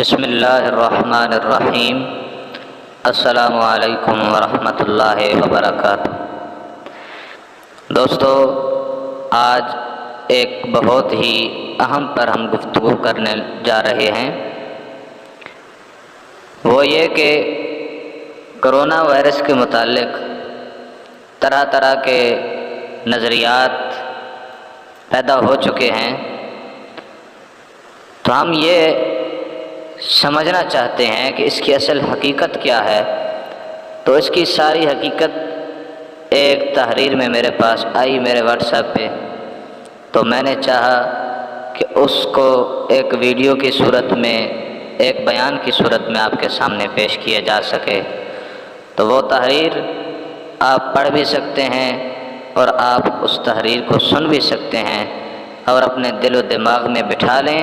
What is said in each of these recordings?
بسم اللہ الرحمن الرحیم۔ السلام علیکم ورحمۃ اللہ وبرکاتہ۔ دوستو، آج ایک بہت ہی اہم پر ہم گفتگو کرنے جا رہے ہیں، وہ یہ کہ کرونا وائرس کے متعلق طرح طرح کے نظریات پیدا ہو چکے ہیں، تو ہم یہ سمجھنا چاہتے ہیں کہ اس کی اصل حقیقت کیا ہے۔ تو اس کی ساری حقیقت ایک تحریر میں میرے پاس آئی، میرے واٹس ایپ پہ، تو میں نے چاہا کہ اس کو ایک ویڈیو کی صورت میں، ایک بیان کی صورت میں آپ کے سامنے پیش کیا جا سکے۔ تو وہ تحریر آپ پڑھ بھی سکتے ہیں اور آپ اس تحریر کو سن بھی سکتے ہیں، اور اپنے دل و دماغ میں بٹھا لیں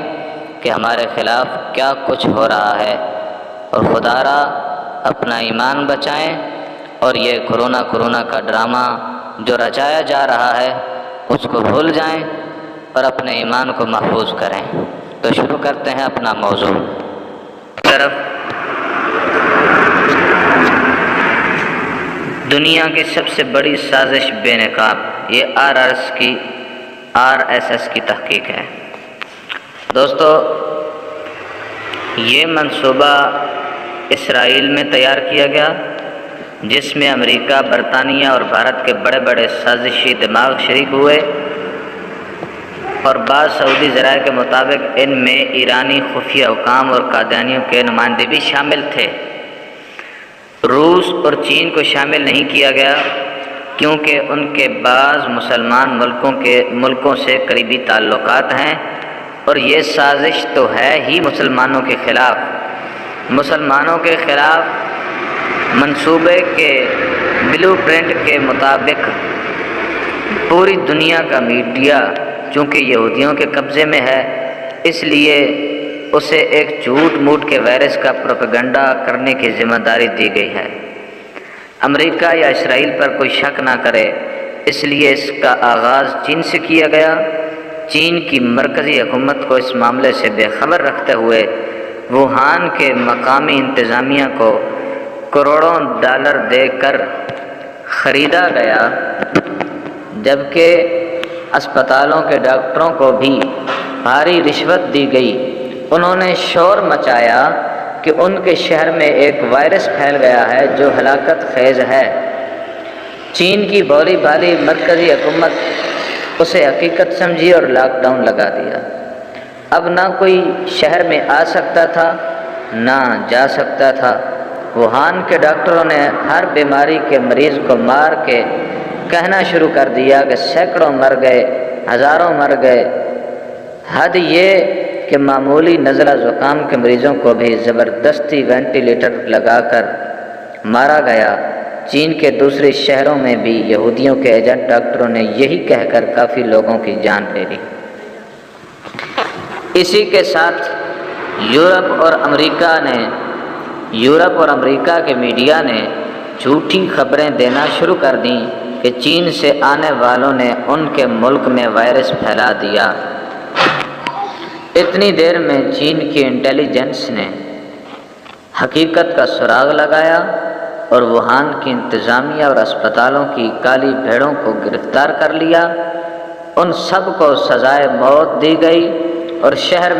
کہ ہمارے خلاف کیا کچھ ہو رہا ہے، اور خدا را اپنا ایمان بچائیں، اور یہ کرونا کا ڈرامہ جو رچایا جا رہا ہے اس کو بھول جائیں اور اپنے ایمان کو محفوظ کریں۔ تو شروع کرتے ہیں اپنا موضوع۔ طرف دنیا کی سب سے بڑی سازش بے نقاب، یہ آر ایس ایس کی تحقیق ہے۔ دوستو، یہ منصوبہ اسرائیل میں تیار کیا گیا، جس میں امریکہ، برطانیہ اور بھارت کے بڑے بڑے سازشی دماغ شریک ہوئے، اور بعض سعودی ذرائع کے مطابق ان میں ایرانی خفیہ حکام اور قادیانیوں کے نمائندے بھی شامل تھے۔ روس اور چین کو شامل نہیں کیا گیا، کیونکہ ان کے بعض مسلمان ملکوں سے قریبی تعلقات ہیں، اور یہ سازش تو ہے ہی مسلمانوں کے خلاف۔ منصوبے کے بلو پرنٹ کے مطابق پوری دنیا کا میڈیا چونکہ یہودیوں کے قبضے میں ہے، اس لیے اسے ایک جھوٹ موٹ کے وائرس کا پروپیگنڈا کرنے کی ذمہ داری دی گئی ہے۔ امریکہ یا اسرائیل پر کوئی شک نہ کرے، اس لیے اس کا آغاز چین سے کیا گیا۔ چین کی مرکزی حکومت کو اس معاملے سے بے خبر رکھتے ہوئے ووہان کے مقامی انتظامیہ کو کروڑوں ڈالر دے کر خریدا گیا، جبکہ اسپتالوں کے ڈاکٹروں کو بھی بھاری رشوت دی گئی۔ انہوں نے شور مچایا کہ ان کے شہر میں ایک وائرس پھیل گیا ہے جو ہلاکت خیز ہے۔ چین کی بھولی بھالی مرکزی حکومت اسے حقیقت سمجھی اور لاک ڈاؤن لگا دیا۔ اب نہ کوئی شہر میں آ سکتا تھا، نہ جا سکتا تھا۔ ووہان کے ڈاکٹروں نے ہر بیماری کے مریض کو مار کے کہنا شروع کر دیا کہ سینکڑوں مر گئے، ہزاروں مر گئے۔ حد یہ کہ معمولی نزلہ زکام کے مریضوں کو بھی زبردستی وینٹیلیٹر لگا کر مارا گیا۔ چین کے دوسرے شہروں میں بھی یہودیوں کے ایجنٹ ڈاکٹروں نے یہی کہہ کر کافی لوگوں کی جان لے لی۔ اسی کے ساتھ یورپ اور امریکہ کے میڈیا نے جھوٹی خبریں دینا شروع کر دیں کہ چین سے آنے والوں نے ان کے ملک میں وائرس پھیلا دیا۔ اتنی دیر میں چین کی انٹیلیجنس نے حقیقت کا سراغ لگایا اور ووہان کی انتظامیہ اور اسپتالوں کی کالی بھیڑوں کو گرفتار کر لیا۔ ان سب کو سزائے موت دی گئی اور شہر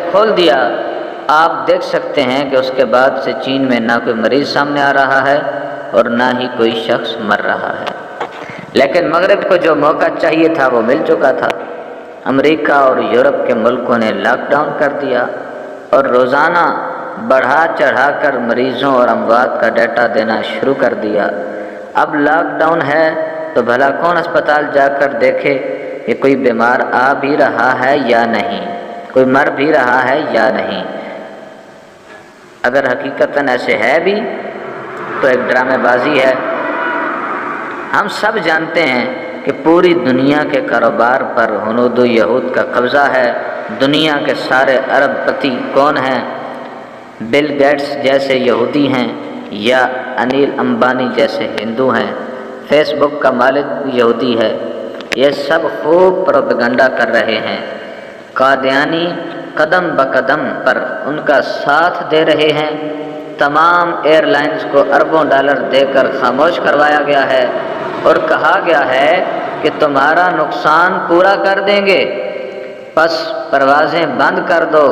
کھول دیا۔ آپ دیکھ سکتے ہیں کہ اس کے بعد سے چین میں نہ کوئی مریض سامنے آ رہا ہے اور نہ ہی کوئی شخص مر رہا ہے۔ لیکن مغرب کو جو موقع چاہیے تھا وہ مل چکا تھا۔ امریکہ اور یورپ کے ملکوں نے لاک ڈاؤن کر دیا اور روزانہ بڑھا چڑھا کر مریضوں اور اموات کا ڈیٹا دینا شروع کر دیا۔ اب لاک ڈاؤن ہے تو بھلا کون اسپتال جا کر دیکھے کہ کوئی بیمار آ بھی رہا ہے یا نہیں، کوئی مر بھی رہا ہے یا نہیں۔ اگر حقیقتاً ایسے ہے بھی تو ایک ڈرامے بازی ہے۔ ہم سب جانتے ہیں کہ پوری دنیا کے کاروبار پر ہنود و یہود کا قبضہ ہے۔ دنیا کے سارے ارب پتی کون ہیں؟ بل گیٹس جیسے یہودی ہیں یا انیل امبانی جیسے ہندو ہیں؟ فیس بک کا مالک یہودی ہے۔ یہ سب خوب پروپیگنڈا کر رہے ہیں۔ قادیانی قدم بقدم پر ان کا ساتھ دے رہے ہیں۔ تمام ایئر لائنز کو اربوں ڈالر دے کر خاموش کروایا گیا ہے اور کہا گیا ہے کہ تمہارا نقصان پورا کر دیں گے، پس پروازیں بند کر دو۔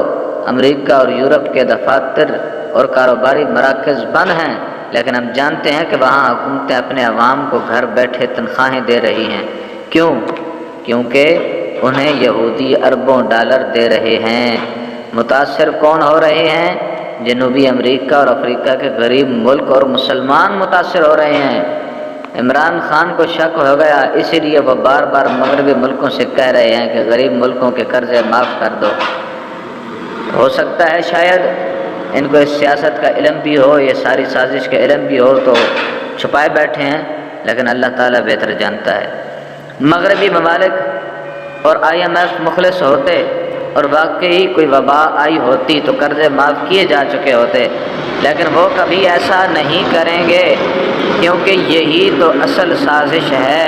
امریکہ اور یورپ کے دفاتر اور کاروباری مراکز بند ہیں، لیکن ہم جانتے ہیں کہ وہاں حکومتیں اپنے عوام کو گھر بیٹھے تنخواہیں دے رہی ہیں۔ کیوں؟ کیونکہ انہیں یہودی اربوں ڈالر دے رہے ہیں۔ متاثر کون ہو رہے ہیں؟ جنوبی امریکہ اور افریقہ کے غریب ملک اور مسلمان متاثر ہو رہے ہیں۔ عمران خان کو شک ہو گیا، اسی لیے وہ بار بار مغربی ملکوں سے کہہ رہے ہیں کہ غریب ملکوں کے قرضے معاف کر دو۔ ہو سکتا ہے شاید ان کو اس سیاست کا علم بھی ہو، یہ ساری سازش کا علم بھی ہو، تو چھپائے بیٹھے ہیں، لیکن اللہ تعالیٰ بہتر جانتا ہے۔ مغربی ممالک اور IMF مخلص ہوتے اور واقعی کوئی وبا آئی ہوتی تو قرضے معاف کیے جا چکے ہوتے، لیکن وہ کبھی ایسا نہیں کریں گے، کیونکہ یہی تو اصل سازش ہے۔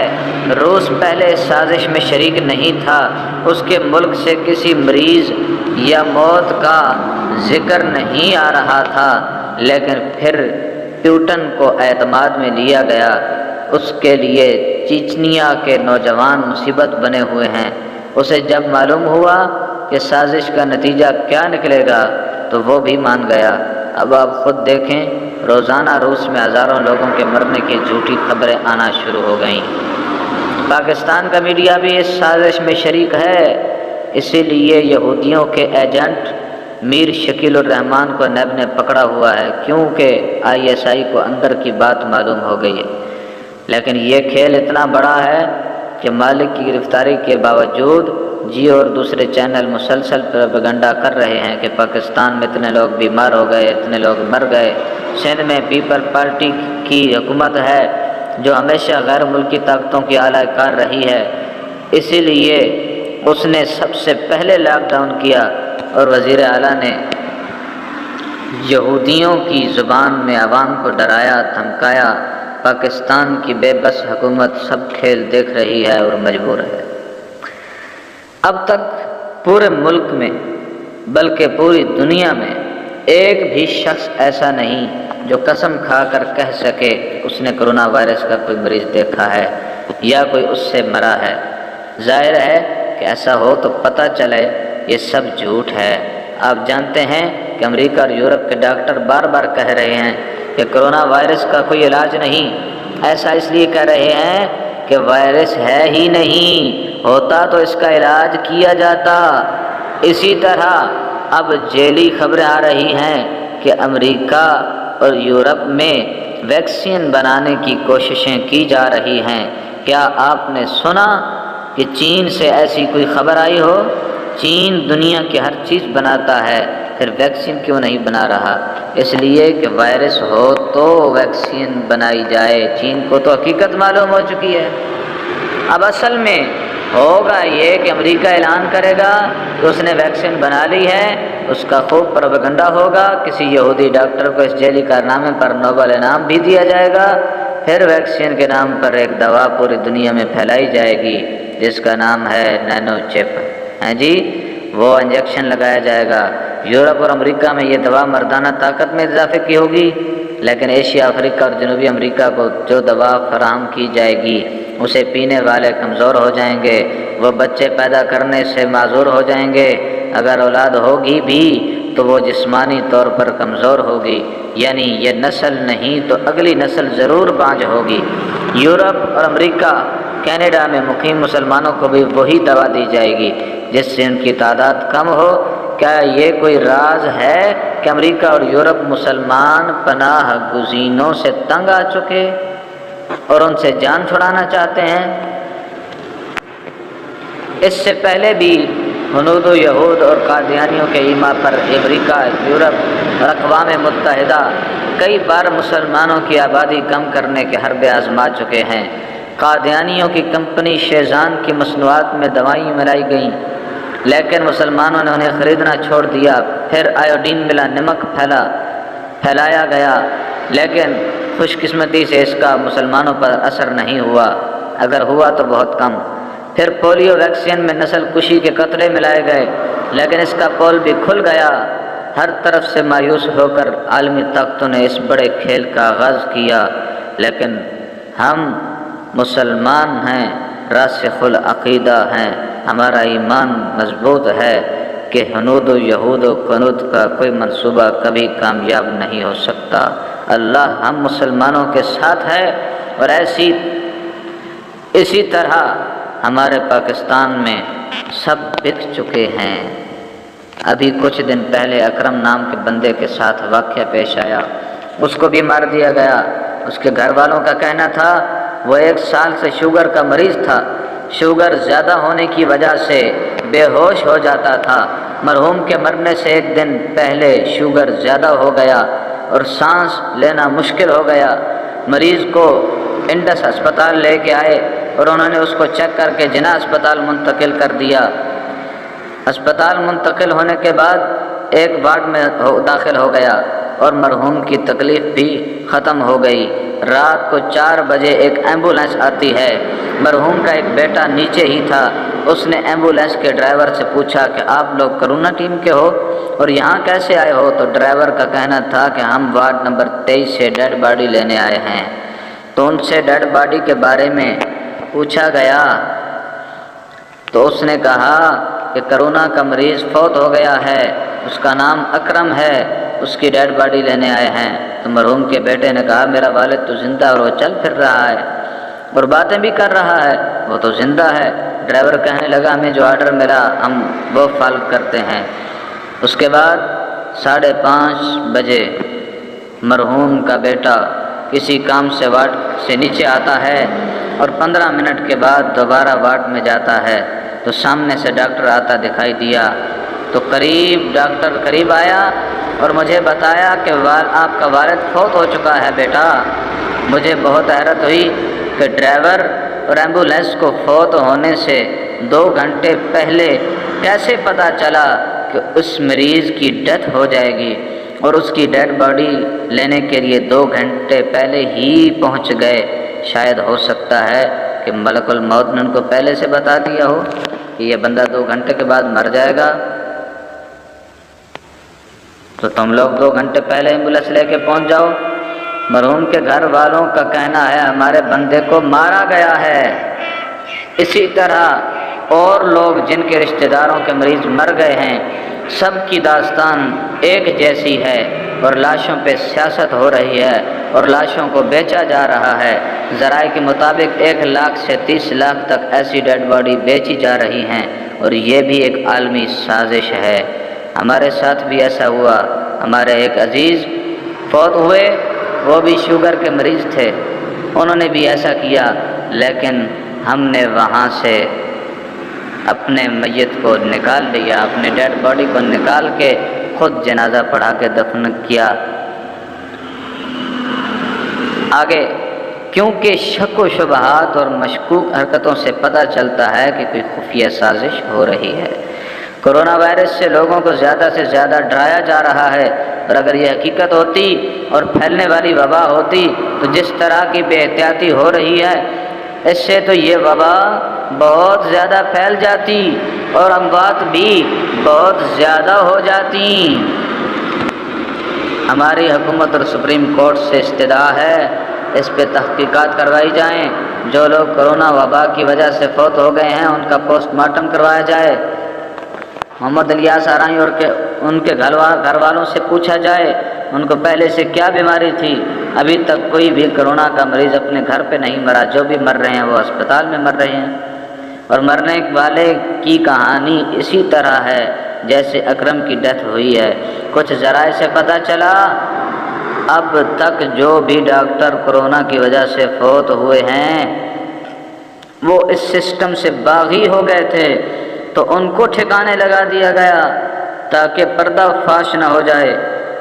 روس پہلے اس سازش میں شریک نہیں تھا، اس کے ملک سے کسی مریض یا موت کا ذکر نہیں آ رہا تھا، لیکن پھر پیوٹن کو اعتماد میں لیا گیا۔ اس کے لیے چیچنیا کے نوجوان مصیبت بنے ہوئے ہیں۔ اسے جب معلوم ہوا کہ سازش کا نتیجہ کیا نکلے گا تو وہ بھی مان گیا۔ اب آپ خود دیکھیں، روزانہ روس میں ہزاروں لوگوں کے مرنے کی جھوٹی خبریں آنا شروع ہو گئیں۔ پاکستان کا میڈیا بھی اس سازش میں شریک ہے، اسی لیے یہودیوں کے ایجنٹ میر شکیل الرحمان کو نیب نے پکڑا ہوا ہے، کیونکہ ISI کو اندر کی بات معلوم ہو گئی ہے۔ لیکن یہ کھیل اتنا بڑا ہے کہ مالک کی گرفتاری کے باوجود جیو اور دوسرے چینل مسلسل پروپیگنڈا کر رہے ہیں کہ پاکستان میں اتنے لوگ بیمار ہو گئے، اتنے لوگ مر گئے۔ سندھ میں پیپل پارٹی کی حکومت ہے جو ہمیشہ غیر ملکی طاقتوں کی اعلی کار رہی ہے، اسی لیے اس نے سب سے پہلے لاک ڈاؤن کیا اور وزیر اعلیٰ نے یہودیوں کی زبان میں عوام کو ڈرایا دھمکایا۔ پاکستان کی بے بس حکومت سب کھیل دیکھ رہی ہے اور مجبور ہے۔ اب تک پورے ملک میں بلکہ پوری دنیا میں ایک بھی شخص ایسا نہیں جو قسم کھا کر کہہ سکے اس نے کرونا وائرس کا کوئی مریض دیکھا ہے یا کوئی اس سے مرا ہے۔ ظاہر ہے کہ ایسا ہو تو پتہ چلے یہ سب جھوٹ ہے۔ آپ جانتے ہیں کہ امریکہ اور یورپ کے ڈاکٹر بار بار کہہ رہے ہیں کہ کرونا وائرس کا کوئی علاج نہیں۔ ایسا اس لیے کہہ رہے ہیں کہ وائرس ہے ہی نہیں، ہوتا تو اس کا علاج کیا جاتا۔ اسی طرح اب ذیلی خبریں آ رہی ہیں کہ امریکہ اور یورپ میں ویکسین بنانے کی کوششیں کی جا رہی ہیں۔ کیا آپ نے سنا کہ چین سے ایسی کوئی خبر آئی ہو؟ چین دنیا کی ہر چیز بناتا ہے، پھر ویکسین کیوں نہیں بنا رہا؟ اس لیے کہ وائرس ہو تو ویکسین بنائی جائے۔ چین کو تو حقیقت معلوم ہو چکی ہے۔ اب اصل میں ہوگا یہ کہ امریکہ اعلان کرے گا کہ اس نے ویکسین بنا لی ہے، اس کا خوب پروپیگنڈا ہوگا، کسی یہودی ڈاکٹر کو اس ذیلی کارنامے پر نوبل انعام بھی دیا جائے گا، پھر ویکسین کے نام پر ایک دوا پوری دنیا میں پھیلائی جائے گی جس کا نام ہے نینو چپ، ہیں جی، وہ انجیکشن لگایا جائے گا۔ یورپ اور امریکہ میں یہ دوا مردانہ طاقت میں اضافے کی ہوگی، لیکن ایشیا، افریقہ اور جنوبی امریکہ کو جو دوا فراہم کی جائے گی اسے پینے والے کمزور ہو جائیں گے، وہ بچے پیدا کرنے سے معذور ہو جائیں گے، اگر اولاد ہوگی بھی تو وہ جسمانی طور پر کمزور ہوگی، یعنی یہ نسل نہیں تو اگلی نسل ضرور بانجھ ہوگی۔ یورپ اور امریکہ، کینیڈا میں مقیم مسلمانوں کو بھی وہی دوا دی جائے گی جس سے ان کی تعداد کم ہو۔ کیا یہ کوئی راز ہے کہ امریکہ اور یورپ مسلمان پناہ گزینوں سے تنگ آ چکے اور ان سے جان چھڑانا چاہتے ہیں؟ اس سے پہلے بھی ہنود و یہود اور قادیانیوں کے ایما پر امریکہ، یورپ اور اقوام متحدہ کئی بار مسلمانوں کی آبادی کم کرنے کے حربے آزما چکے ہیں۔ قادیانیوں کی کمپنی شیزان کی مصنوعات میں دوائیں ملائی گئیں، لیکن مسلمانوں نے انہیں خریدنا چھوڑ دیا۔ پھر آیوڈین ملا نمک پھیلایا گیا، لیکن خوش قسمتی سے اس کا مسلمانوں پر اثر نہیں ہوا، اگر ہوا تو بہت کم۔ پھر پولیو ویکسین میں نسل کشی کے قطرے ملائے گئے، لیکن اس کا پول بھی کھل گیا۔ ہر طرف سے مایوس ہو کر عالمی طاقتوں نے اس بڑے کھیل کا آغاز کیا، لیکن ہم مسلمان ہیں، راسخ العقیدہ ہیں، ہمارا ایمان مضبوط ہے کہ ہنود و یہود و کنود کا کوئی منصوبہ کبھی کامیاب نہیں ہو سکتا۔ اللہ ہم مسلمانوں کے ساتھ ہے، اور اسی طرح ہمارے پاکستان میں سب بک چکے ہیں۔ ابھی کچھ دن پہلے اکرم نام کے بندے کے ساتھ واقعہ پیش آیا، اس کو بھی مار دیا گیا۔ اس کے گھر والوں کا کہنا تھا وہ 1 سال سے شوگر کا مریض تھا، شوگر زیادہ ہونے کی وجہ سے بے ہوش ہو جاتا تھا۔ مرحوم کے مرنے سے 1 دن پہلے شوگر زیادہ ہو گیا اور سانس لینا مشکل ہو گیا۔ مریض کو انڈس ہسپتال لے کے آئے اور انہوں نے اس کو چیک کر کے جناح ہسپتال منتقل کر دیا۔ ہسپتال منتقل ہونے کے بعد ایک وارڈ میں داخل ہو گیا اور مرحوم کی تکلیف بھی ختم ہو گئی۔ رات کو 4 بجے ایک ایمبولینس آتی ہے، مرحوم کا ایک بیٹا نیچے ہی تھا۔ اس نے ایمبولینس کے ڈرائیور سے پوچھا کہ آپ لوگ کرونا ٹیم کے ہو اور یہاں کیسے آئے ہو؟ تو ڈرائیور کا کہنا تھا کہ ہم وارڈ نمبر 23 سے ڈیڈ باڈی لینے آئے ہیں۔ تو ان سے ڈیڈ باڈی کے بارے میں پوچھا گیا تو اس نے کہا کہ کرونا کا مریض فوت ہو گیا ہے، اس کا نام اکرم ہے، اس کی ڈیڈ باڈی لینے آئے ہیں۔ تو مرحوم کے بیٹے نے کہا میرا والد تو زندہ اور وہ چل پھر رہا ہے اور باتیں بھی کر رہا ہے، وہ تو زندہ ہے۔ ڈرائیور کہنے لگا ہمیں جو آرڈر ملا ہم وہ فالو کرتے ہیں۔ اس کے بعد 5:30 بجے مرحوم کا بیٹا کسی کام سے وارڈ سے نیچے آتا ہے اور 15 منٹ کے بعد دوبارہ وارڈ میں جاتا ہے تو سامنے سے ڈاکٹر آتا دکھائی دیا۔ تو ڈاکٹر قریب آیا اور مجھے بتایا کہ آپ کا والد فوت ہو چکا ہے بیٹا۔ مجھے بہت حیرت ہوئی کہ ڈرائیور اور ایمبولینس کو فوت ہونے سے 2 گھنٹے پہلے کیسے پتہ چلا کہ اس مریض کی ڈیتھ ہو جائے گی، اور اس کی ڈیڈ باڈی لینے کے لیے 2 گھنٹے پہلے ہی پہنچ گئے۔ شاید ہو سکتا ہے کہ ملک الموت نے ان کو پہلے سے بتا دیا ہو کہ یہ بندہ 2 گھنٹے کے بعد مر جائے گا، تو تم لوگ 2 گھنٹے پہلے ایمبولینس لے کے پہنچ جاؤ۔ مرحوم کے گھر والوں کا کہنا ہے ہمارے بندے کو مارا گیا ہے۔ اسی طرح اور لوگ جن کے رشتہ داروں کے مریض مر گئے ہیں، سب کی داستان ایک جیسی ہے، اور لاشوں پہ سیاست ہو رہی ہے اور لاشوں کو بیچا جا رہا ہے۔ ذرائع کے مطابق 1 لاکھ سے 30 لاکھ تک ایسی ڈیڈ باڈی بیچی جا رہی ہیں، اور یہ بھی ایک عالمی سازش ہے۔ ہمارے ساتھ بھی ایسا ہوا، ہمارے ایک عزیز فوت ہوئے، وہ بھی شوگر کے مریض تھے، انہوں نے بھی ایسا کیا، لیکن ہم نے وہاں سے اپنے میت کو نکال لیا، اپنے ڈیڈ باڈی کو نکال کے خود جنازہ پڑھا کے دفن کیا۔ آگے کیونکہ شک و شبہات اور مشکوک حرکتوں سے پتہ چلتا ہے کہ کوئی خفیہ سازش ہو رہی ہے۔ کرونا وائرس سے لوگوں کو زیادہ سے زیادہ ڈرایا جا رہا ہے، اور اگر یہ حقیقت ہوتی اور پھیلنے والی وبا ہوتی تو جس طرح کی بے احتیاطی ہو رہی ہے اس سے تو یہ وبا بہت زیادہ پھیل جاتی اور اموات بھی بہت زیادہ ہو جاتی۔ ہماری حکومت اور سپریم کورٹ سے استدعا ہے اس پہ تحقیقات کروائی جائیں، جو لوگ کرونا وبا کی وجہ سے فوت ہو گئے ہیں ان کا پوسٹ مارٹم کروایا جائے۔ محمد الیاس آرائی اور ان کے گھر والوں سے پوچھا جائے ان کو پہلے سے کیا بیماری تھی۔ ابھی تک کوئی بھی کرونا کا مریض اپنے گھر پہ نہیں مرا، جو بھی مر رہے ہیں وہ اسپتال میں مر رہے ہیں، اور مرنے والے کی کہانی اسی طرح ہے جیسے اکرم کی ڈیتھ ہوئی ہے۔ کچھ ذرائع سے پتہ چلا اب تک جو بھی ڈاکٹر کرونا کی وجہ سے فوت ہوئے ہیں وہ اس سسٹم سے باغی ہو گئے تھے، تو ان کو ٹھکانے لگا دیا گیا تاکہ پردہ فاش نہ ہو جائے۔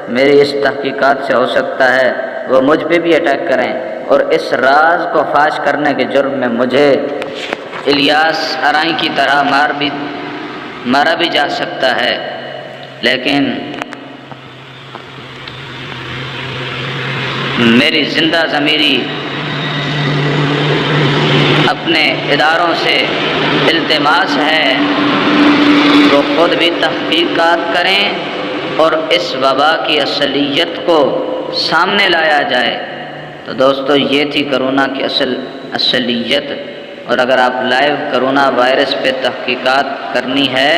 میری اس تحقیقات سے ہو سکتا ہے وہ مجھ پہ بھی اٹیک کریں، اور اس راز کو فاش کرنے کے جرم میں مجھے الیاس آرائی کی طرح مارا بھی جا سکتا ہے، لیکن میری زندہ ضمیری اپنے اداروں سے التماس ہے وہ خود بھی تحقیقات کریں اور اس وبا کی اصلیت کو سامنے لایا جائے۔ تو دوستو یہ تھی کرونا کی اصلیت، اور اگر آپ لائیو کرونا وائرس پہ تحقیقات کرنی ہے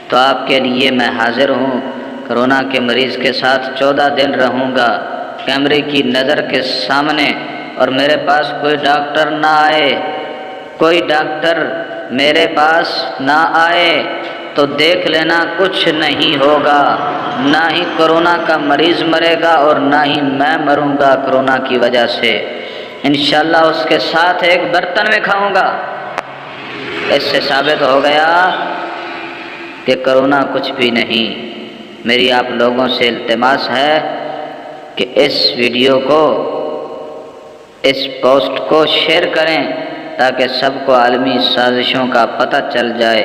تو آپ کے لیے میں حاضر ہوں۔ کرونا کے مریض کے ساتھ 14 دن رہوں گا کیمرے کی نظر کے سامنے، اور میرے پاس کوئی ڈاکٹر نہ آئے، کوئی ڈاکٹر میرے پاس نہ آئے تو دیکھ لینا کچھ نہیں ہوگا، نہ ہی کرونا کا مریض مرے گا اور نہ ہی میں مروں گا کرونا کی وجہ سے۔ انشاءاللہ اس کے ساتھ ایک برتن میں کھاؤں گا۔ اس سے ثابت ہو گیا کہ کرونا کچھ بھی نہیں۔ میری آپ لوگوں سے التماس ہے کہ اس ویڈیو کو، اس پوسٹ کو شیئر کریں تاکہ سب کو عالمی سازشوں کا پتہ چل جائے۔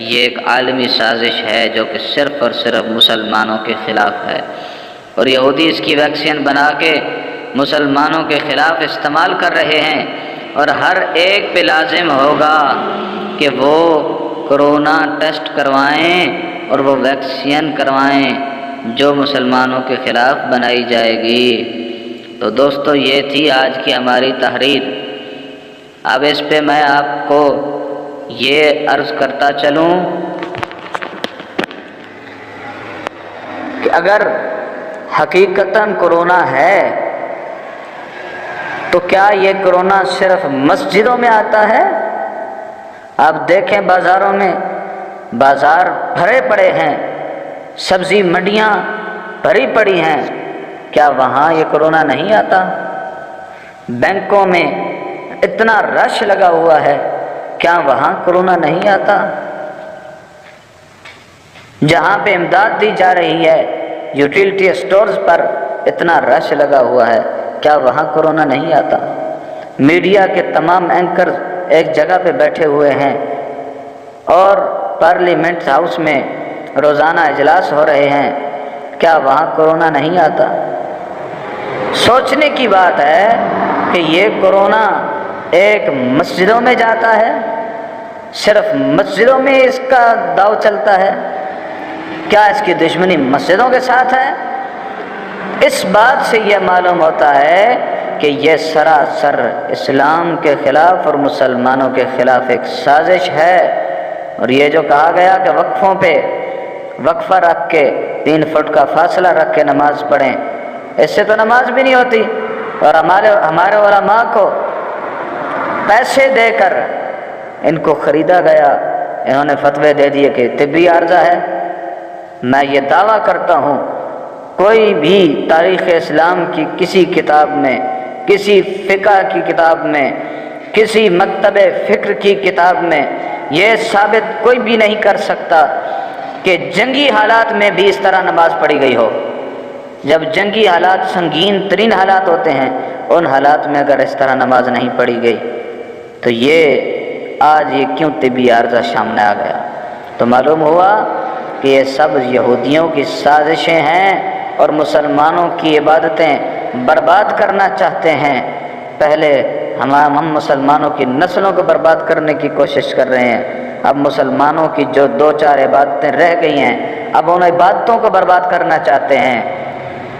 یہ ایک عالمی سازش ہے جو کہ صرف اور صرف مسلمانوں کے خلاف ہے، اور یہودی اس کی ویکسین بنا کے مسلمانوں کے خلاف استعمال کر رہے ہیں، اور ہر ایک پہ لازم ہوگا کہ وہ کرونا ٹیسٹ کروائیں اور وہ ویکسین کروائیں جو مسلمانوں کے خلاف بنائی جائے گی۔ تو دوستو یہ تھی آج کی ہماری تحریر۔ اب اس پہ میں آپ کو یہ عرض کرتا چلوں کہ اگر حقیقتاً کرونا ہے تو کیا یہ کرونا صرف مسجدوں میں آتا ہے؟ آپ دیکھیں بازاروں میں، بازار بھرے پڑے ہیں، سبزی منڈیاں بھری پڑی ہیں، کیا وہاں یہ کرونا نہیں آتا؟ بینکوں میں اتنا رش لگا ہوا ہے، کیا وہاں کرونا نہیں آتا؟ جہاں پہ امداد دی جا رہی ہے، یوٹیلٹی اسٹورز پر اتنا رش لگا ہوا ہے، کیا وہاں کرونا نہیں آتا؟ میڈیا کے تمام اینکر ایک جگہ پہ بیٹھے ہوئے ہیں اور پارلیمنٹ ہاؤس میں روزانہ اجلاس ہو رہے ہیں، کیا وہاں کرونا نہیں آتا؟ سوچنے کی بات ہے کہ یہ کرونا ایک مسجدوں میں جاتا ہے، صرف مسجدوں میں اس کا داؤ چلتا ہے، کیا اس کی دشمنی مسجدوں کے ساتھ ہے؟ اس بات سے یہ معلوم ہوتا ہے کہ یہ سراسر اسلام کے خلاف اور مسلمانوں کے خلاف ایک سازش ہے۔ اور یہ جو کہا گیا کہ وقفوں پہ وقفہ رکھ کے 3 فٹ کا فاصلہ رکھ کے نماز پڑھیں، اس سے تو نماز بھی نہیں ہوتی، اور ہمارے علماء کو پیسے دے کر ان کو خریدا گیا، انہوں نے فتوے دے دیے کہ طبی عارضہ ہے۔ میں یہ دعویٰ کرتا ہوں کوئی بھی تاریخ اسلام کی کسی کتاب میں، کسی فقہ کی کتاب میں، کسی مکتب فکر کی کتاب میں یہ ثابت کوئی بھی نہیں کر سکتا کہ جنگی حالات میں بھی اس طرح نماز پڑھی گئی ہو۔ جب جنگی حالات سنگین ترین حالات ہوتے ہیں، ان حالات میں اگر اس طرح نماز نہیں پڑھی گئی تو یہ آج یہ کیوں طبی عارضہ سامنے آ گیا؟ تو معلوم ہوا کہ یہ سب یہودیوں کی سازشیں ہیں اور مسلمانوں کی عبادتیں برباد کرنا چاہتے ہیں۔ پہلے ہم مسلمانوں کی نسلوں کو برباد کرنے کی کوشش کر رہے ہیں، اب مسلمانوں کی جو 2-4 عبادتیں رہ گئی ہیں اب ان عبادتوں کو برباد کرنا چاہتے ہیں۔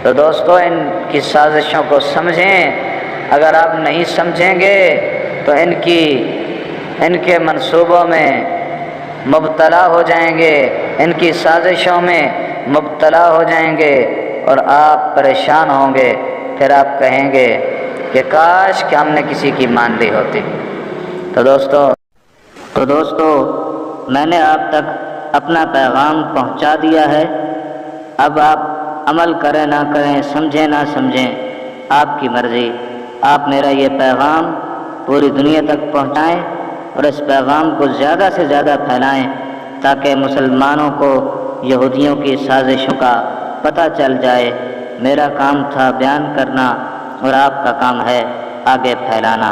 تو دوستو ان کی سازشوں کو سمجھیں، اگر آپ نہیں سمجھیں گے تو ان کے منصوبوں میں مبتلا ہو جائیں گے، ان کی سازشوں میں مبتلا ہو جائیں گے اور آپ پریشان ہوں گے، پھر آپ کہیں گے کہ کاش کہ ہم نے کسی کی مان لی ہوتی۔ تو دوستو میں نے آپ تک اپنا پیغام پہنچا دیا ہے، اب آپ عمل کریں نہ کریں، سمجھیں نہ سمجھیں، آپ کی مرضی۔ آپ میرا یہ پیغام پوری دنیا تک پہنچائیں اور اس پیغام کو زیادہ سے زیادہ پھیلائیں تاکہ مسلمانوں کو یہودیوں کی سازشوں کا پتہ چل جائے۔ میرا کام تھا بیان کرنا اور آپ کا کام ہے آگے پھیلانا۔